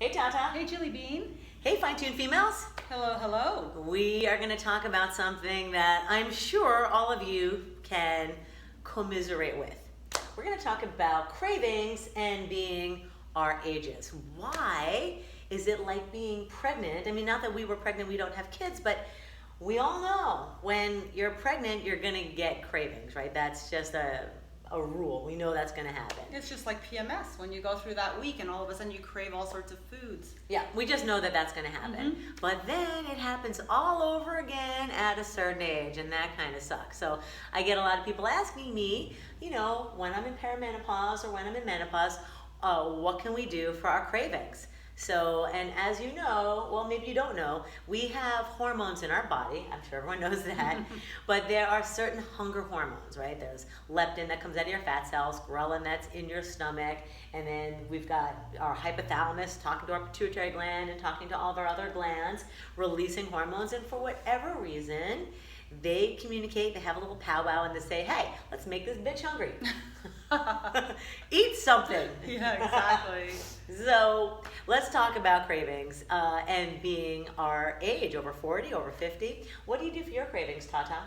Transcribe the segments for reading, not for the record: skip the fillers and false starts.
Hey Tata. Hey Chili Bean. Hey fine-tuned females. Hello, hello. We are going to talk about something that I'm sure all of you can commiserate with. We're going to talk about cravings and being our ages. Why is it like being pregnant? I mean, not that we were pregnant, we don't have kids, but we all know when you're pregnant, you're going to get cravings, right? That's just a rule. We know that's going to happen. It's just like PMS when you go through that week and all of a sudden you crave all sorts of foods. Yeah, we just know that that's going to happen. But then it happens all over again at a certain age, and that kind of sucks. So I get a lot of people asking me, you know, when I'm in perimenopause or when I'm in menopause, what can we do for our cravings? So, and as you know, well, maybe you don't know, we have hormones in our body. I'm sure everyone knows that. But there are certain hunger hormones, right? There's leptin that comes out of your fat cells, ghrelin that's in your stomach, and then we've got our hypothalamus talking to our pituitary gland and talking to all of our other glands, releasing hormones. And for whatever reason, they communicate, they have a little powwow, and they say, hey, let's make this bitch hungry. Eat something. Yeah, exactly. So let's talk about cravings and being our age, over 40, over 50. What do you do for your cravings, Tata?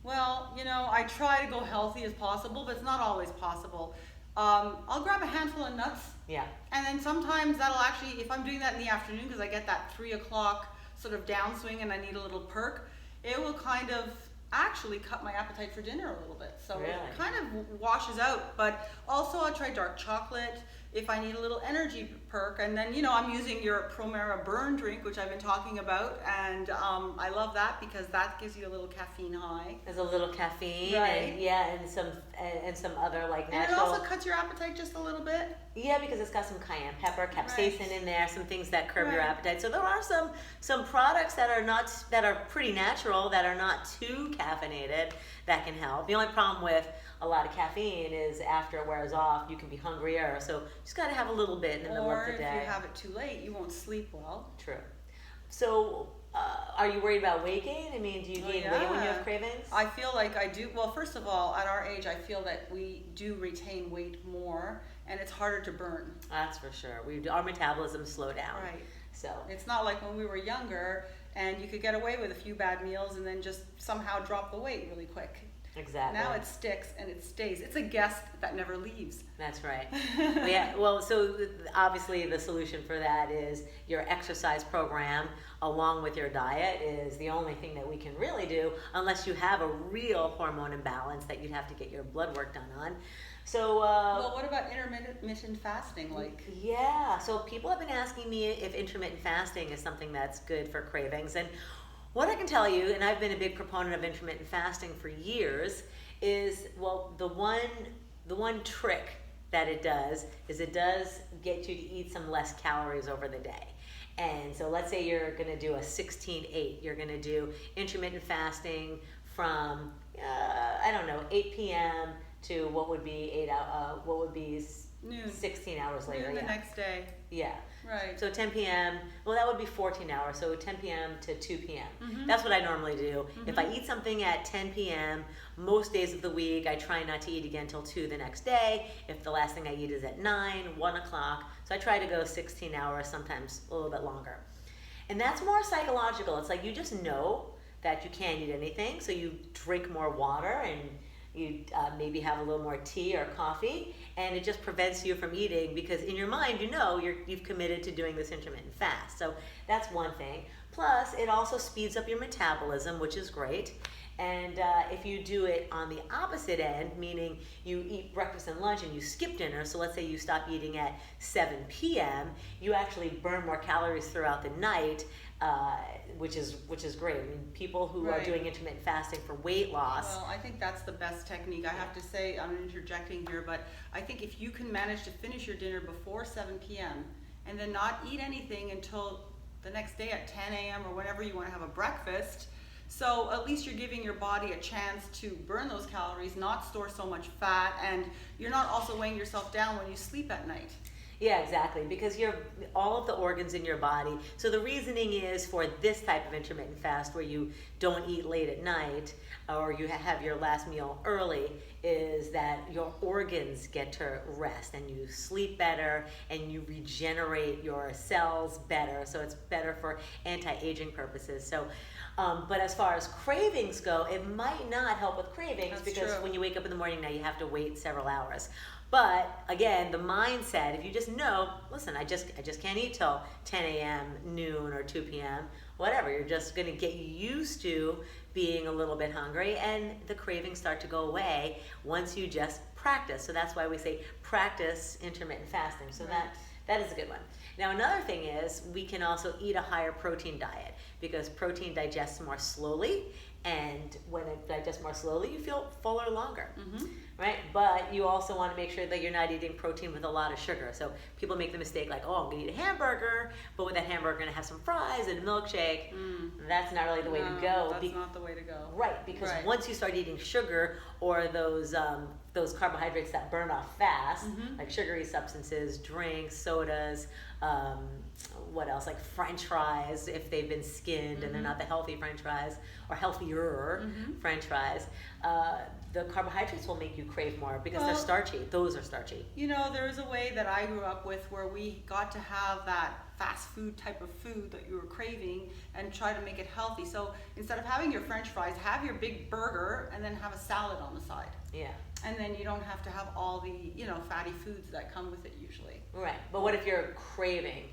Well, you know, I try to go healthy as possible, but it's not always possible. I'll grab a handful of nuts. Yeah. And then sometimes that'll actually, if I'm doing that in the afternoon, because I get that 3 o'clock sort of downswing and I need a little perk, it will kind of actually cut my appetite for dinner a little bit. So really? It kind of washes out. But also I'll try dark chocolate if I need a little energy perk. And then, you know, I'm using your Promera Burn drink, which I've been talking about. And I love that because that gives you a little caffeine high. There's a little caffeine, right. And yeah, and some other like natural. And it also cuts your appetite just a little bit. Yeah, because it's got some cayenne pepper, capsaicin right. in there, some things that curb your right. appetite. So there are some products that are pretty natural, that are not too caffeinated, that can help. The only problem with a lot of caffeine is after it wears off, you can be hungrier. So you just got to have a little bit in the middle of the day. Or if you have it too late, you won't sleep well. True. So are you worried about weight gain? I mean, do you gain weight when you have cravings? I feel like I do. Well, first of all, at our age, I feel that we do retain weight more, and it's harder to burn. That's for sure. Our metabolism slow down. Right. So it's not like when we were younger, and you could get away with a few bad meals and then just somehow drop the weight really quick. Exactly. Now it sticks and it stays. It's a guest that never leaves. That's right. Yeah. Well, so obviously the solution for that is your exercise program along with your diet is the only thing that we can really do, unless you have a real hormone imbalance that you'd have to get your blood work done on. So well, what about intermittent fasting? Yeah. So people have been asking me if intermittent fasting is something that's good for cravings, and what I can tell you, and I've been a big proponent of intermittent fasting for years, is, well, the one trick that it does is it does get you to eat some less calories over the day. And so let's say you're going to do a 16-8. You're going to do intermittent fasting from, 8 p.m. to what would be noon. 16 hours later. Noon the next day. Yeah. Right. So 10 p.m., well, that would be 14 hours, so 10 p.m. to 2 p.m. That's what I normally do. If I eat something at 10 p.m., most days of the week, I try not to eat again until 2 the next day. If the last thing I eat is at 9, 1 o'clock, so I try to go 16 hours, sometimes a little bit longer. And that's more psychological. It's like you just know that you can't eat anything, so you drink more water and you maybe have a little more tea or coffee, and it just prevents you from eating because in your mind you know you've committed to doing this intermittent fast. So that's one thing. Plus, it also speeds up your metabolism, which is great. And if you do it on the opposite end, meaning you eat breakfast and lunch and you skip dinner, so let's say you stop eating at 7 p.m., you actually burn more calories throughout the night, which is great. I mean, people who are doing intermittent fasting for weight loss. Well, I think that's the best technique. I have to say, I'm interjecting here, but I think if you can manage to finish your dinner before 7 p.m. and then not eat anything until the next day at 10 a.m. or whenever you want to have a breakfast, so at least you're giving your body a chance to burn those calories, not store so much fat, and you're not also weighing yourself down when you sleep at night. Yeah, exactly, because all of the organs in your body. So the reasoning is for this type of intermittent fast where you don't eat late at night or you have your last meal early is that your organs get to rest and you sleep better and you regenerate your cells better. So it's better for anti-aging purposes. So, but as far as cravings go, it might not help with cravings. That's because true. when you wake up in the morning now, you have to wait several hours. But again, the mindset, if you just know, listen, I just can't eat till 10 a.m., noon, or 2 p.m., whatever. You're just going to get used to being a little bit hungry, and the cravings start to go away once you just practice. So that's why we say practice intermittent fasting. So Right. that is a good one. Now another thing is we can also eat a higher protein diet, because protein digests more slowly, and when it digests more slowly, you feel fuller longer, right? But you also want to make sure that you're not eating protein with a lot of sugar. So people make the mistake like, oh, I'm going to eat a hamburger, but with that hamburger, I'm going to have some fries and a milkshake. That's not really the way to go. That's not the way to go. Right, because Right. once you start eating sugar or those carbohydrates that burn off fast, like sugary substances, drinks, sodas, what else, like French fries if they've been skinned and they're not the healthy French fries, or healthier French fries, the carbohydrates will make you crave more because they're Well, starchy. Those are starchy. You know, there was a way that I grew up with where we got to have that fast food type of food that you were craving and try to make it healthy. So instead of having your French fries, have your big burger and then have a salad on the side. Yeah. And then you don't have to have all the, fatty foods that come with it usually. Right, but what if you're craving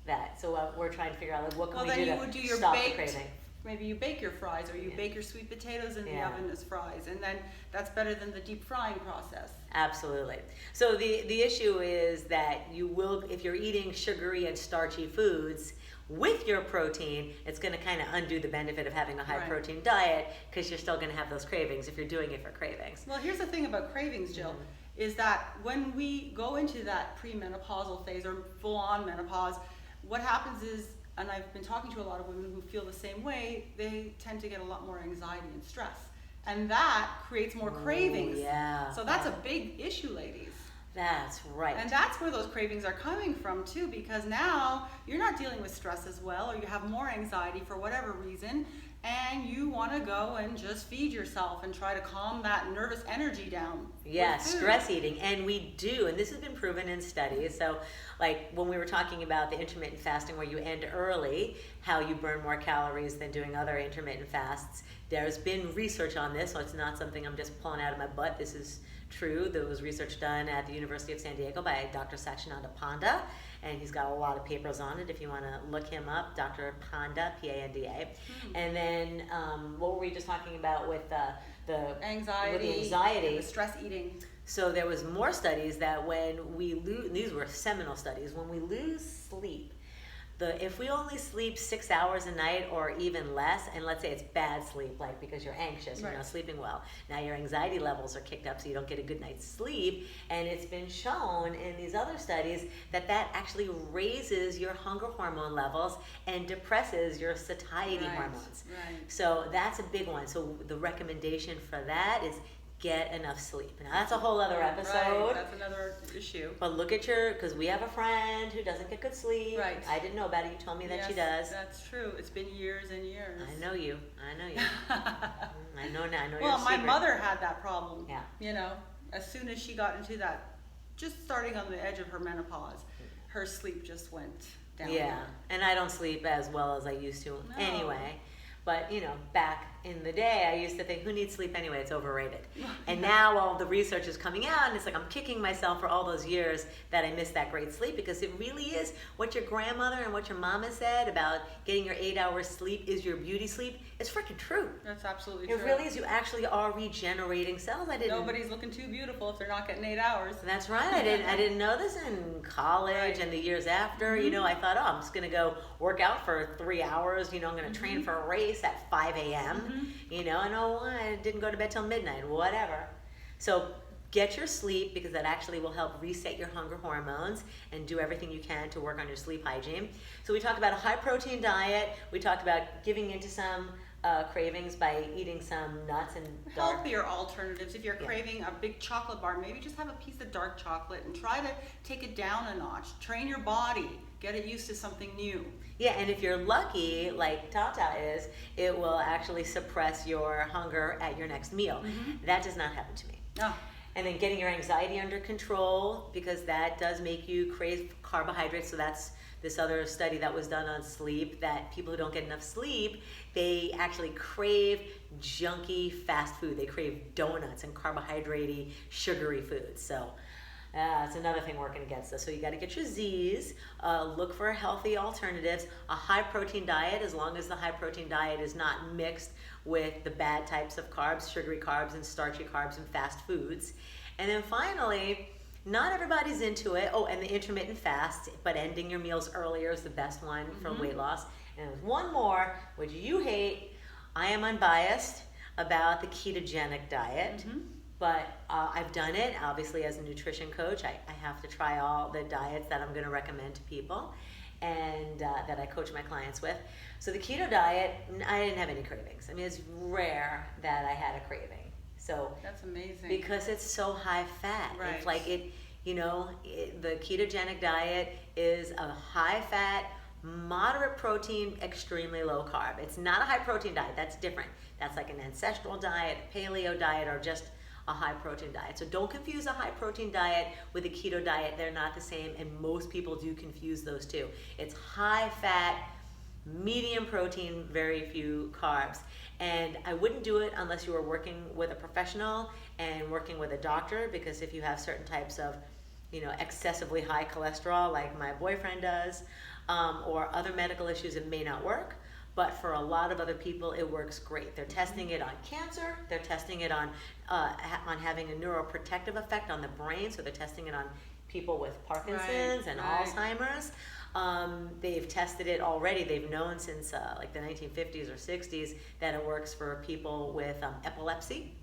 that? So we're trying to figure out, like, what can Well, we then do you to would do your stop the baked, craving? maybe you bake your fries, or you Yeah. bake your sweet potatoes in the Yeah. oven as fries. And then that's better than the deep frying process. Absolutely. So the issue is that you will, if you're eating sugary and starchy foods with your protein, it's going to kind of undo the benefit of having a high Right. protein diet, because you're still going to have those cravings if you're doing it for cravings. Well, here's the thing about cravings, Jill, is that when we go into that premenopausal phase or full-on menopause, what happens is, and I've been talking to a lot of women who feel the same way, they tend to get a lot more anxiety and stress. And that creates more cravings. Yeah. So that's a big issue, ladies. That's right. And that's where those cravings are coming from too, because now you're not dealing with stress as well, or you have more anxiety for whatever reason, and you want to go and just feed yourself and try to calm that nervous energy down. Yeah, with food. stress eating, and we do, and this has been proven in studies. So, like when we were talking about the intermittent fasting where you end early, how you burn more calories than doing other intermittent fasts, there's been research on this, so it's not something I'm just pulling out of my butt. This is true. There was research done at the University of San Diego by Dr. SATCHIDANANDA PANDA, and he's got a lot of papers on it if you want to look him up, Dr. PANDA, P-A-N-D-A. And then what were we just talking about with the Anxiety, with the anxiety? and the stress eating. So there was more studies that when we lose, these were seminal studies, when we lose sleep, if we only sleep 6 hours a night or even less, and let's say it's bad sleep, like because you're anxious, you're Right. not sleeping well, now your anxiety levels are kicked up so you don't get a good night's sleep, and it's been shown in these other studies that that actually raises your hunger hormone levels and depresses your satiety Right, hormones. right. So that's a big one. So the recommendation for that is get enough sleep. Now that's a whole other episode. Right, that's another issue. But look at because we have a friend who doesn't get good sleep. Right. I didn't know about it. You told me that she Yes, does. That's true. It's been years and years. I know you. I know you. I know now. I know Well, your my secret. mother had that problem. Yeah. You know, as soon as she got into that, just starting on the edge of her menopause, her sleep just went down. Yeah, and I don't sleep as well as I used to anyway. But, back in the day, I used to think, who needs sleep anyway? It's overrated. And now all the research is coming out, and it's like I'm kicking myself for all those years that I missed that great sleep, because it really is what your grandmother and what your mama said about getting your 8 hours sleep is your beauty sleep. It's freaking true. That's absolutely It true. really is. You actually are regenerating cells. Nobody's looking too beautiful if they're not getting 8 hours. That's right. I didn't know this in college Right. and the years after. I thought, I'm just going to go work out for 3 hours. I'm going to train for a race at 5 a.m. And I didn't go to bed till midnight, whatever. So get your sleep, because that actually will help reset your hunger hormones and do everything you can to work on your sleep hygiene. So we talked about a high protein diet. We talked about giving into some cravings by eating some nuts and dark. Healthier alternatives. If you're craving a big chocolate bar, maybe just have a piece of dark chocolate and try to take it down a notch. Train your body. Get it used to something new. Yeah, and if you're lucky, like Tata is, it will actually suppress your hunger at your next meal. That does not happen to me. Oh. And then getting your anxiety under control, because that does make you crave carbohydrates. So that's this other study that was done on sleep, that people who don't get enough sleep, they actually crave junky fast food. They crave donuts and carbohydrate-y, sugary foods. So it's another thing working against us. So you got to get your Z's, look for healthy alternatives, a high protein diet, as long as the high protein diet is not mixed with the bad types of carbs, sugary carbs and starchy carbs and fast foods. And then finally, not everybody's into it. Oh, and the intermittent fast, but ending your meals earlier is the best one for weight loss. And there's one more, which you hate. I am unbiased about the ketogenic diet. But I've done it, obviously, as a nutrition coach. I have to try all the diets that I'm going to recommend to people and that I coach my clients with. So the keto diet, I didn't have any cravings. I mean, it's rare that I had a craving. So that's amazing. Because it's so high fat. Right. It's like the ketogenic diet is a high fat, moderate protein, extremely low carb. It's not a high protein diet. That's different. That's like an ancestral diet, paleo diet, or just a high protein diet. So don't confuse a high protein diet with a keto diet. They're not the same, and most people do confuse those two. It's high fat, medium protein, very few carbs. And I wouldn't do it unless you were working with a professional and working with a doctor, because if you have certain types of, excessively high cholesterol like my boyfriend does, or other medical issues, it may not work. But for a lot of other people, it works great. They're testing it on cancer. They're testing it on having a neuroprotective effect on the brain. So they're testing it on people with Parkinson's and Alzheimer's. They've tested it already. They've known since like the 1950s or 60s that it works for people with epilepsy.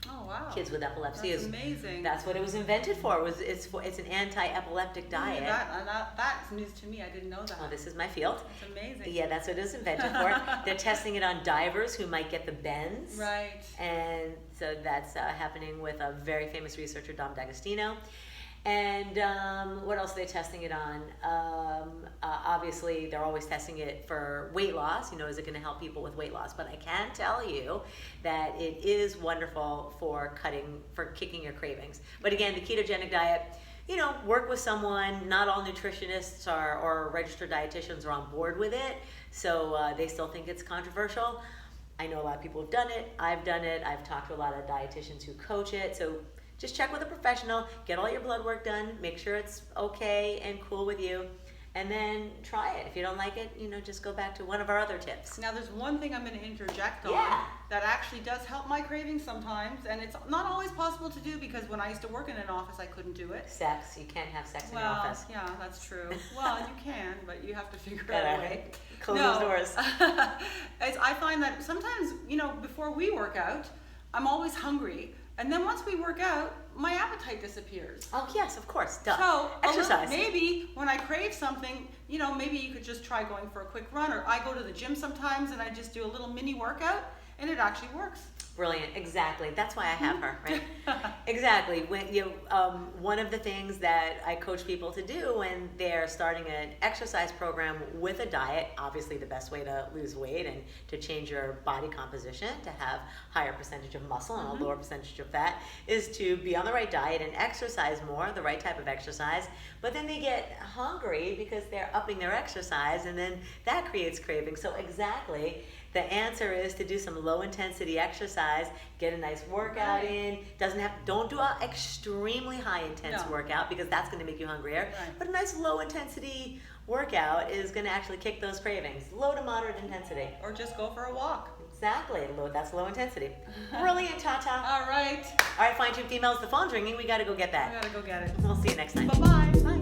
Oh wow! Kids with epilepsy. That's amazing. That's what it was invented for. It's an anti-epileptic diet. That's news to me. I didn't know that. Oh, this is my field. It's amazing. Yeah, that's what it was invented for. They're testing it on divers who might get the bends. Right. And so that's happening with a very famous researcher, Dom D'Agostino. And what else are they testing it on? Obviously, they're always testing it for weight loss. Is it going to help people with weight loss? But I can tell you that it is wonderful for kicking your cravings. But again, the ketogenic diet, work with someone. Not all nutritionists or registered dietitians are on board with it. So they still think it's controversial. I know a lot of people have done it. I've done it. I've talked to a lot of dietitians who coach it. So just check with a professional, get all your blood work done, make sure it's okay and cool with you, and then try it. If you don't like it, just go back to one of our other tips. Now there's one thing I'm going to interject on that actually does help my cravings sometimes, and it's not always possible to do, because when I used to work in an office, I couldn't do it. Sex. You can't have sex in your office. Yeah, that's true. Well, you can, but you have to figure out a way. Close those doors. I find that sometimes, before we work out, I'm always hungry. And then once we work out, my appetite disappears. Oh yes, of course. Duh. So exercise. Maybe when I crave something, maybe you could just try going for a quick run, or I go to the gym sometimes and I just do a little mini workout, and it actually works. Brilliant. Exactly. That's why I have her, right? Exactly. When one of the things that I coach people to do when they're starting an exercise program with a diet, obviously the best way to lose weight and to change your body composition, to have higher percentage of muscle and a lower percentage of fat, is to be on the right diet and exercise more, the right type of exercise. But then they get hungry because they're upping their exercise, and then that creates cravings. So exactly. The answer is to do some low intensity exercise, get a nice workout in. Don't do an extremely high intense workout, because that's going to make you hungrier. Right. But a nice low intensity workout is going to actually kick those cravings. Low to moderate intensity. Or just go for a walk. Exactly. That's low intensity. Brilliant, Tata. All right. All right, fine-tuned females, the phone's ringing. We got to go get that. We got to go get it. We'll see you next time. Bye-bye. Bye.